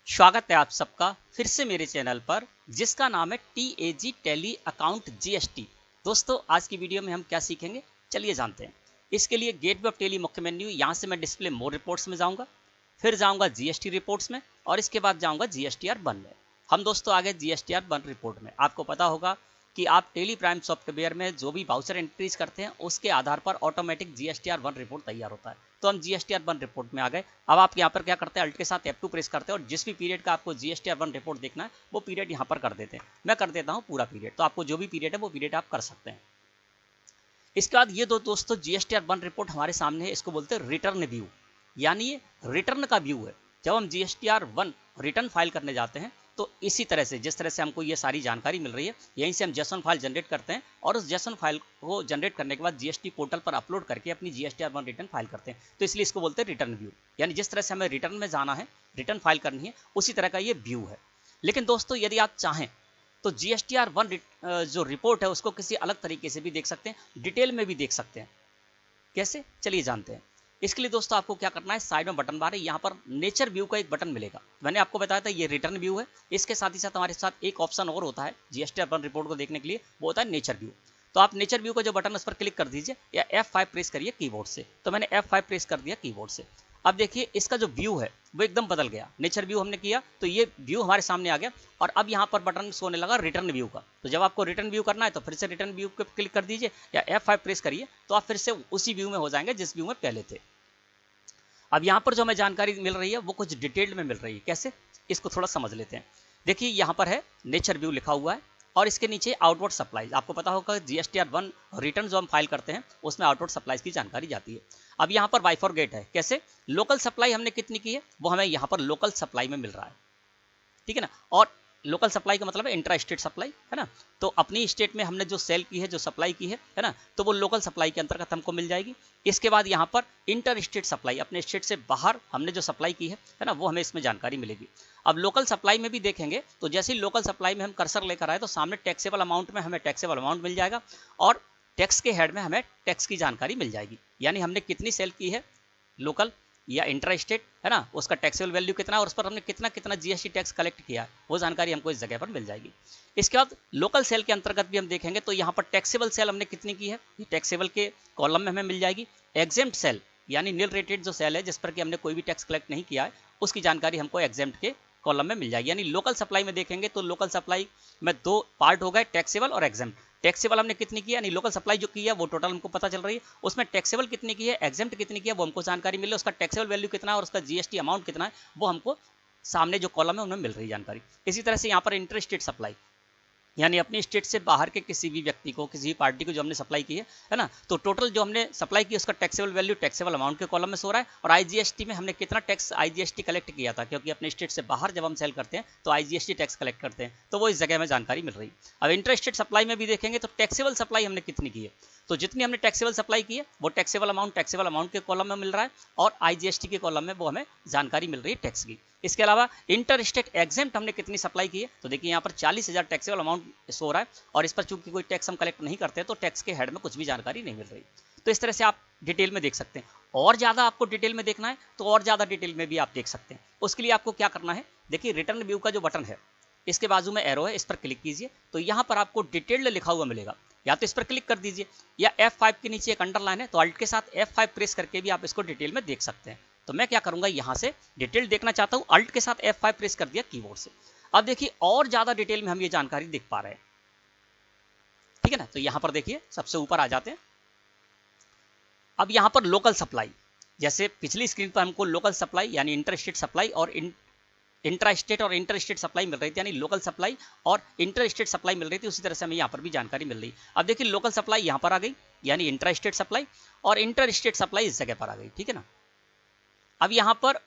स्वागत है आप सबका फिर से मेरे चैनल पर जिसका नाम है TAG टैली अकाउंट GST। दोस्तों आज की वीडियो में हम क्या सीखेंगे, चलिए जानते हैं। इसके लिए गेटवे ऑफ टैली मुख्य मेन्यू, यहाँ से मैं डिस्प्ले मोर रिपोर्ट्स में जाऊंगा, फिर जाऊंगा GST रिपोर्ट्स में और इसके बाद जाऊंगा GSTR1 में। हम दोस्तों आ गए GSTR1 रिपोर्ट में। आपको पता होगा कि आप टेली प्राइम सॉफ्टवेयर में जो भी वाउचर एंट्रीज करते हैं उसके आधार पर ऑटोमेटिक GSTR1 रिपोर्ट तैयार होता है। तो हम GSTR1 रिपोर्ट में आ गए। अब आप यहाँ पर क्या करते हैं, अल्ट के साथ F2 प्रेस करते हैं और जिस भी पीरियड का आपको GSTR1 रिपोर्ट देखना है वो पीरियड यहाँ पर कर देते हैं। मैं कर देता हूँ पूरा पीरियड, तो आपको जो भी पीरियड है वो पीरियड आप कर सकते हैं। इसके बाद ये दोस्तों GSTR1 रिपोर्ट हमारे सामने है, इसको बोलते हैं रिटर्न व्यू, यानी ये रिटर्न का व्यू है। जब हम GSTR1 रिटर्न फाइल करने जाते हैं तो इसी तरह से, जिस तरह से हमको ये सारी जानकारी मिल रही है, यहीं से हम JSON फाइल जनरेट करते हैं और उस JSON फाइल को जनरेट करने के बाद GST पोर्टल पर अपलोड करके अपनी GSTR1 रिटर्न फाइल करते हैं। तो इसलिए इसको बोलते हैं रिटर्न व्यू, यानी जिस तरह से हमें रिटर्न में जाना है, रिटर्न फाइल करनी है, उसी तरह का ये व्यू है। लेकिन दोस्तों यदि आप चाहें तो GSTR1 जो रिपोर्ट है उसको किसी अलग तरीके से भी देख सकते हैं, डिटेल में भी देख सकते हैं। कैसे, चलिए जानते हैं। इसके लिए दोस्तों आपको क्या करना है, साइड में बटन बार है, यहाँ पर नेचर व्यू का एक बटन मिलेगा। मैंने आपको बताया था ये रिटर्न व्यू है। इसके साथ ही साथ हमारे साथ एक ऑप्शन और होता है GSTR1 रिपोर्ट को देखने के लिए, वो होता है नेचर व्यू। तो आप नेचर व्यू का जो बटन उस पर क्लिक कर दीजिए या F5 प्रेस करिए कीबोर्ड से। तो मैंने F5 प्रेस कर दिया कीबोर्ड से। अब देखिए इसका जो व्यू है वो एकदम बदल गया। नेचर व्यू हमने किया तो ये व्यू हमारे सामने आ गया और अब यहाँ पर बटन सोने लगा रिटर्न व्यू का। तो जब आपको रिटर्न व्यू करना है तो फिर से रिटर्न व्यू पे क्लिक कर दीजिए या F5 प्रेस करिए, तो आप फिर से उसी व्यू में हो जाएंगे जिस व्यू में पहले थे। अब यहाँ पर जो हमें जानकारी मिल रही है वो कुछ डिटेल्ड में मिल रही है। कैसे, इसको थोड़ा समझ लेते हैं। देखिए यहाँ पर है नेचर व्यू लिखा हुआ है और इसके नीचे आउटवर्ड सप्लाईज। आपको पता होगा GSTR1 रिटर्न जो हम फाइल करते हैं उसमें आउटवर्ड सप्लाईज की जानकारी जाती है। अब यहाँ पर बाय फॉर गेट है। कैसे, लोकल सप्लाई हमने कितनी की है वो हमें यहाँ पर लोकल सप्लाई में मिल रहा है, ठीक है ना। और लोकल सप्लाई का मतलब है इंट्रा स्टेट सप्लाई, है ना। तो अपनी स्टेट में हमने जो सेल की है, जो सप्लाई की है ना, तो वो लोकल सप्लाई के अंतर्गत हमको मिल जाएगी। इसके बाद यहाँ पर इंटर स्टेट सप्लाई, अपने स्टेट से बाहर हमने जो सप्लाई की है ना, वो हमें इसमें जानकारी मिलेगी। अब लोकल सप्लाई में भी देखेंगे तो जैसे ही लोकल सप्लाई में हम कर्सर लेकर आए तो सामने टैक्सेबल अमाउंट में हमें टैक्सेबल अमाउंट मिल जाएगा और टैक्स के हेड में हमें टैक्स की जानकारी मिल जाएगी, यानी हमने कितनी सेल की है लोकल या इंट्रा स्टेट, है ना, उसका टैक्सेबल वैल्यू कितना और उस पर हमने कितना कितना GST टैक्स कलेक्ट किया है, वो जानकारी हमको इस जगह पर मिल जाएगी। इसके बाद लोकल सेल के अंतर्गत भी हम देखेंगे तो यहाँ पर टैक्सेबल सेल हमने कितनी की है, ये टैक्सेबल के कॉलम में हमें मिल जाएगी। एग्जेम्प्ट सेल यानी नील रेटेड जो सेल है जिस पर कि हमने कोई भी टैक्स कलेक्ट नहीं किया है, उसकी जानकारी हमको एग्जेम्प्ट के कॉलम में मिल जाएगी। यानी लोकल सप्लाई में देखेंगे तो लोकल सप्लाई में दो पार्ट हो गए, टैक्सेबल और एग्जेम्प्ट। टैक्सेबल हमने कितनी की है, यानी लोकल सप्लाई जो की है वो टोटल हमको पता चल रही है, उसमें टैक्सेबल कितनी की है, एग्जेम्प्ट कितनी की है वो हमको जानकारी मिल रही है, उसका टैक्सेबल वैल्यू कितना है और उसका GST अमाउंट कितना है वो हमको सामने जो कॉलम है उनमें मिल रही है जानकारी। इसी तरह से यहाँ पर इंटर स्टेट सप्लाई, यानी अपनी स्टेट से बाहर के किसी भी व्यक्ति को, किसी भी पार्टी को जो हमने सप्लाई की है ना, तो टोटल जो हमने सप्लाई की उसका टैक्सेबल वैल्यू टैक्सेबल अमाउंट के कॉलम में सो रहा है और IGST में हमने कितना टैक्स IGST कलेक्ट किया था, क्योंकि अपने स्टेट से बाहर जब हम सेल करते हैं तो IGST टैक्स कलेक्ट करते हैं, तो वो इस जगह में जानकारी मिल रही है। अब इंटर स्टेट सप्लाई में भी देखेंगे तो टैक्सेबल सप्लाई हमने कितनी की है, तो जितनी हमने टैक्सेबल सप्लाई की है वो टैक्सेबल अमाउंट के कॉलम में मिल रहा है और IGST के कॉलम में वो हमें जानकारी मिल रही है टैक्स की। इसके अलावा इंटर स्टेट एग्जेम्प्ट हमने कितनी सप्लाई की है, तो देखिए यहाँ पर 40,000 टैक्सेबल अमाउंट सो रहा है और इस पर चूंकि कोई टैक्स हम कलेक्ट नहीं करते तो टैक्स के हेड में कुछ भी जानकारी नहीं मिल रही। तो इस तरह से आप डिटेल में देख सकते हैं। और ज़्यादा आपको डिटेल में देखना है तो और ज़्यादा डिटेल में भी आप देख सकते हैं। उसके लिए आपको क्या करना है, देखिए रिटर्न व्यू का जो बटन है इसके बाजू में एरो है, इस पर क्लिक कीजिए तो यहाँ पर आपको डिटेल्ड लिखा हुआ मिलेगा, या तो इस पर क्लिक कर दीजिए या F5 के नीचे एक अंडरलाइन है तो अल्ट के साथ F5 प्रेस करके भी आप इसको डिटेल में देख सकते हैं। तो मैं क्या करूंगा, यहाँ से डिटेल देखना चाहता हूँ, अल्ट के साथ F5 प्रेस कर दिया कीबोर्ड से। अब देखिए और ज्यादा डिटेल में हम ये जानकारी देख पा रहे हैं, ठीक है ना। तो यहाँ पर देखिए सबसे ऊपर आ जाते हैं। अब यहाँ पर लोकल सप्लाई, जैसे पिछली स्क्रीन पर हमको लोकल सप्लाई यानी इंटर स्टेट सप्लाई और इंट्रा स्टेट और इंटर स्टेट सप्लाई मिल रही थी, यानी लोकल सप्लाई और इंटर स्टेट सप्लाई मिल रही थी, उसी तरह से हमें यहाँ पर भी जानकारी मिल रही। अब देखिए लोकल सप्लाई यहाँ पर आ गई, यानी इंट्रा स्टेट सप्लाई, और इंटर स्टेट सप्लाई इस जगह पर आ गई, ठीक है ना। अब यहाँ पर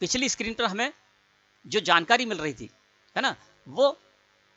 पिछली स्क्रीन पर हमें जो जानकारी मिल रही थी, है ना, वो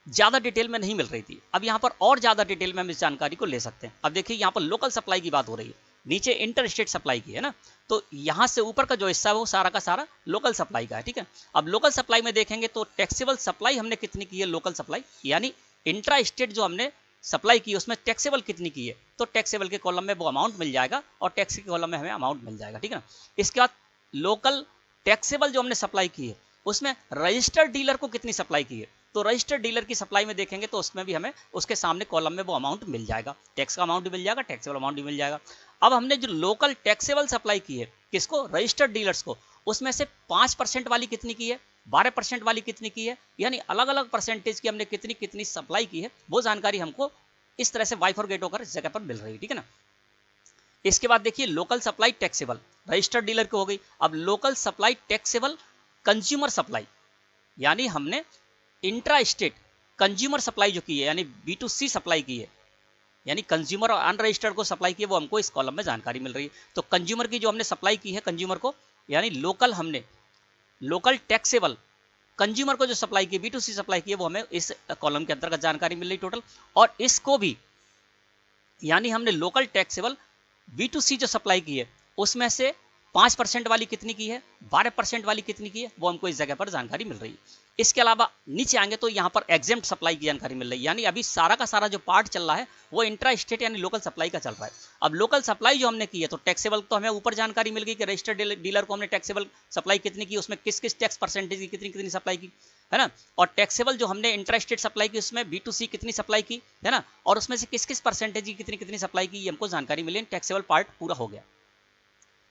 ज्यादा डिटेल में नहीं मिल रही थी। अब यहाँ पर और ज्यादा डिटेल में हम इस जानकारी को ले सकते हैं। अब देखिए यहाँ पर लोकल सप्लाई की बात हो रही है, नीचे इंटर स्टेट सप्लाई की है ना, तो यहाँ से ऊपर का जो हिस्सा है वो सारा का सारा लोकल सप्लाई का है, ठीक है। अब लोकल सप्लाई में देखेंगे तो टैक्सेबल सप्लाई हमने कितनी की है, लोकल सप्लाई यानी इंट्रा स्टेट जो हमने सप्लाई की उसमें टैक्सेबल कितनी की है, तो टैक्सेबल के कॉलम में वो अमाउंट मिल जाएगा और टैक्स के कॉलम में हमें अमाउंट मिल जाएगा, ठीक है ना। इसके बाद लोकल टैक्सेबल जो हमने सप्लाई की है उसमें रजिस्टर्ड डीलर को कितनी सप्लाई की है, तो रजिस्टर्ड डीलर की सप्लाई में देखेंगे तो उसमें भी हमें उसके सामने कॉलम में वो अमाउंट मिल जाएगा, टैक्स का अमाउंट भी मिल जाएगा, टैक्सेबल अमाउंट भी मिल जाएगा। अब हमने जो लोकल टैक्सेबल सप्लाई की है किसको, रजिस्टर्ड डीलर्स को, उसमें से 5% वाली कितनी की है, 12% वाली कितनी की है, यानी अलग अलग परसेंटेज की हमने कितनी कितनी सप्लाई की है, वो जानकारी हमको इस तरह से बाइफरगेट होकर इस जगह पर मिल रही है, ठीक है ना। इसके बाद देखिए local supply taxable, registered dealer की हो गई। अब local supply taxable consumer supply, यानी हमने इंट्रा स्टेट कंज्यूमर सप्लाई जो की है, यानी B2C सप्लाई की है, यानी कंज्यूमर और अनरजिस्टर्ड को सप्लाई की है, वो हमको इस कॉलम में जानकारी मिल रही है। तो कंज्यूमर की जो हमने सप्लाई की है कंज्यूमर को, यानी लोकल हमने लोकल टैक्सेबल कंज्यूमर को जो सप्लाई की B2C सप्लाई की है, वो हमें इस कॉलम के अंतर्गत जानकारी मिल रही टोटल। और इसको भी यानी हमने लोकल टैक्सेबल B2C जो सप्लाई की है उसमें से 5% वाली कितनी की है, 12% वाली कितनी की है, वो हमको इस जगह पर जानकारी मिल रही है। इसके अलावा नीचे आएंगे तो यहाँ पर एग्जेम्प्ट सप्लाई की जानकारी मिल रही है, यानी अभी सारा का सारा जो पार्ट चल रहा है वो इंट्रा स्टेट यानी लोकल सप्लाई का चल रहा है। अब लोकल सप्लाई जो हमने की है तो टैक्सेबल तो हमें ऊपर जानकारी मिल गई कि रजिस्टर्ड डीलर को हमने टैक्सेबल सप्लाई कितनी की, उसमें किस किस टैक्स परसेंटेज की कितनी कितनी सप्लाई की, है ना। और टैक्सेबल जो हमने इंट्रा स्टेट सप्लाई की उसमें B2C कितनी सप्लाई की, है ना, और उसमें से किस किस परसेंटेज की कितनी कितनी सप्लाई की, ये हमको जानकारी मिली। टैक्सेबल पार्ट पूरा हो गया।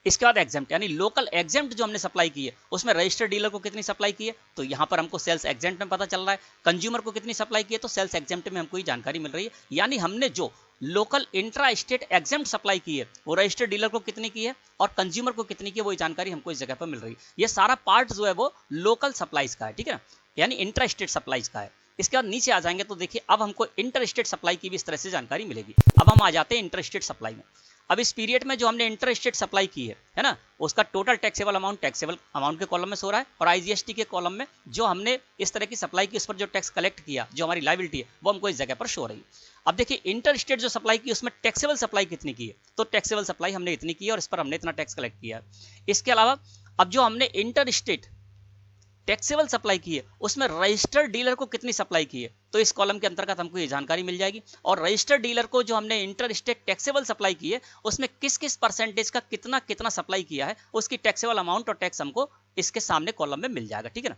इसके बाद एग्जेम्प्ट यानी लोकल एग्जेम्प्ट जो हमने सप्लाई की है उसमें रजिस्टर्ड डीलर को कितनी सप्लाई की है, तो यहाँ पर हमको सेल्स एग्जेम्प्ट में पता चल रहा है। कंज्यूमर को कितनी सप्लाई की है, तो सेल्स एग्जेम्प्ट में हमको ये जानकारी मिल रही है। यानी हमने जो local intra state exempt supply की है वो रजिस्टर्ड डीलर को कितनी की है और कंज्यूमर को कितनी की है, वो जानकारी हमको इस जगह पर मिल रही है। ये सारा पार्ट जो है वो लोकल सप्लाईज का है, ठीक है ना, यानी इंट्रा स्टेट सप्लाईज का है। इसके बाद नीचे आ जाएंगे तो देखिए अब हमको इंटर स्टेट सप्लाई की भी इस तरह से जानकारी मिलेगी। अब हम आ जाते हैं इंटर स्टेट सप्लाई में। अब इस पीरियड में जो हमने इंटर स्टेट सप्लाई की है ना, उसका टोटल टैक्सेबल अमाउंट के कॉलम में सो रहा है, और IGST के कॉलम में जो हमने इस तरह की सप्लाई की उस पर जो टैक्स कलेक्ट किया, जो हमारी लायबिलिटी है, वो हमको इस जगह पर शो रही है। अब देखिए इंटर स्टेट जो सप्लाई की उसमें टैक्सेबल सप्लाई कितनी की है, तो टैक्सेबल सप्लाई हमने इतनी की है और इस पर हमने इतना टैक्स कलेक्ट किया है। इसके अलावा अब जो हमने इंटर स्टेट टैक्सेबल सप्लाई की है उसमें रजिस्टर्ड डीलर को कितनी सप्लाई की है, तो इस कॉलम के अंतर्गत हमको ये जानकारी मिल जाएगी। और रजिस्टर्ड डीलर को जो हमने इंटर स्टेट टैक्सेबल सप्लाई की है उसमें किस किस परसेंटेज का कितना कितना सप्लाई किया है, उसकी टैक्सेबल अमाउंट और टैक्स हमको इसके सामने कॉलम में मिल जाएगा, ठीक है ना।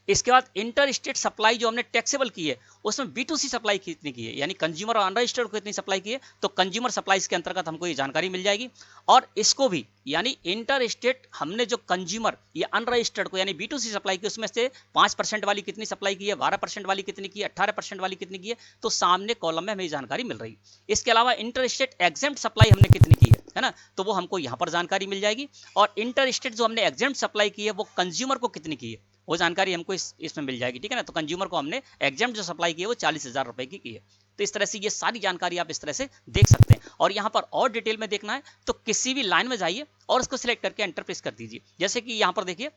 इसके बाद इंटर स्टेट सप्लाई जो हमने टैक्सेबल की है उसमें B2C सप्लाई कितनी की है, यानी कंज्यूमर और अनरजिस्टर्ड को कितनी सप्लाई की है, तो कंज्यूमर सप्लाईज के अंतर्गत हमको ये जानकारी मिल जाएगी। और इसको भी यानी इंटर स्टेट हमने जो कंज्यूमर या अनरजिस्टर्ड को यानी B2C सप्लाई की उसमें से 5% वाली कितनी सप्लाई की है, 12% वाली कितनी की है, 18% वाली कितनी की है, तो सामने कॉलम में हमें जानकारी मिल रही है। इसके अलावा इंटर स्टेट एग्जेम्प्ट सप्लाई हमने कितनी की है ना, तो वो हमको यहाँ पर जानकारी मिल जाएगी। और इंटर स्टेट जो हमने एग्जेम्प्ट सप्लाई की है वो कंज्यूमर को कितनी की है, वो जानकारी हमको इसमें मिल जाएगी, ठीक है ना। तो कंज्यूमर को हमने एग्जेम्प्ट जो सप्लाई की है वो 40,000 रुपए की है। तो इस तरह से ये सारी जानकारी आप इस तरह से देख सकते हैं। और यहाँ पर और डिटेल में देखना है तो किसी भी लाइन में जाइए और उसको सिलेक्ट करके एंटर प्रेस कर दीजिए। जैसे कि यहाँ पर देखिए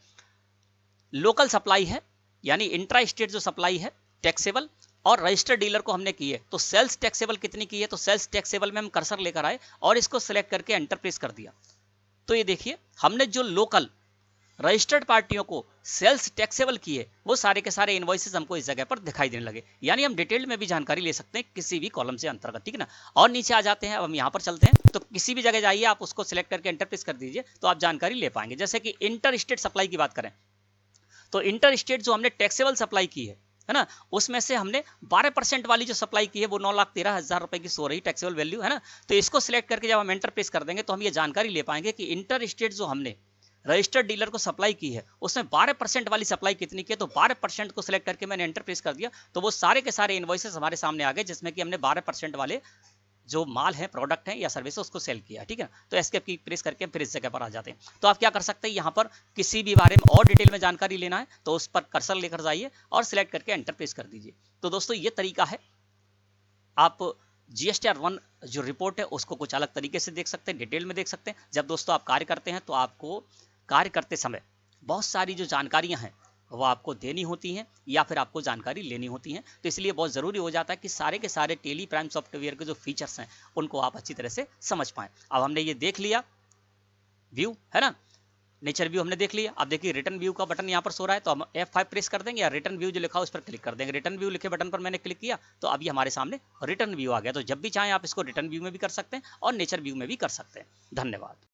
लोकल सप्लाई है, यानी इंट्रा स्टेट जो सप्लाई है टैक्सेबल और रजिस्टर्ड डीलर को हमने की है, तो सेल्स टैक्सेबल कितनी की है, तो सेल्स टैक्सेबल में हम कर्सर लेकर आए और इसको सिलेक्ट करके एंटर प्रेस कर दिया। तो ये देखिए हमने जो लोकल रजिस्टर्ड पार्टियों को सेल्स टैक्सेबल की है वो सारे के सारे इनवॉइसेस हमको इस जगह पर दिखाई देने लगे। यानी हम डिटेल में भी जानकारी ले सकते हैं किसी भी कॉलम से अंतर्गत, ठीक है ना। और नीचे आ जाते हैं, अब हम यहाँ पर चलते हैं, तो किसी भी जगह जाइए आप उसको सिलेक्ट करके एंटर प्रेस कर दीजिए तो आप जानकारी ले पाएंगे। जैसे कि इंटर स्टेट सप्लाई की बात करें तो इंटर स्टेट जो हमने टैक्सेबल सप्लाई की है ना, उसमें से हमने 12% वाली जो सप्लाई की है वो 9,13,000 रुपए की सो रही टैक्सेबल वैल्यू, है ना। तो इसको सिलेक्ट करके जब हम एंटर प्रेस कर देंगे तो हम ये जानकारी ले पाएंगे कि इंटर स्टेट जो हमने रजिस्टर्ड डीलर को सप्लाई की है उसमें 12% वाली सप्लाई कितनी की है, तो 12% को सिलेक्ट करके मैंने एंटर प्रेस कर दिया तो वो सारे के सारे इनवॉइसेस हमारे सामने आ गए जिसमें कि हमने 12% वाले जो माल है, प्रोडक्ट है या सर्विस है उसको सेल किया, ठीक है। तो एस्केप की प्रेस करके फिर इस जगह पर आ जाते हैं। तो आप क्या कर सकते हैं, यहाँ पर किसी भी बारे में और डिटेल में जानकारी लेना है तो उस पर कर्सर लेकर जाइए और सिलेक्ट करके एंटर प्रेस कर दीजिए। तो दोस्तों ये तरीका है, आप GSTR 1 जो रिपोर्ट है उसको कुछ अलग तरीके से देख सकते हैं, डिटेल में देख सकते हैं। जब दोस्तों आप कार्य करते हैं तो आपको कार्य करते समय बहुत सारी जो जानकारियां हैं वो आपको देनी होती हैं या फिर आपको जानकारी लेनी होती हैं, तो इसलिए बहुत ज़रूरी हो जाता है कि सारे के सारे टेली प्राइम सॉफ्टवेयर के जो फीचर्स हैं उनको आप अच्छी तरह से समझ पाएं। अब हमने ये देख लिया व्यू, है ना, नेचर व्यू हमने देख लिया। अब देखिए रिटर्न व्यू का बटन यहाँ पर सो रहा है तो हम F5 प्रेस कर देंगे या रिटर्न व्यू जो लिखा है उस पर क्लिक कर देंगे। रिटर्न व्यू लिखे बटन पर मैंने क्लिक किया तो अभी हमारे सामने रिटर्न व्यू आ गया। तो जब भी चाहें आप इसको रिटर्न व्यू में भी कर सकते हैं और नेचर व्यू में भी कर सकते हैं। धन्यवाद।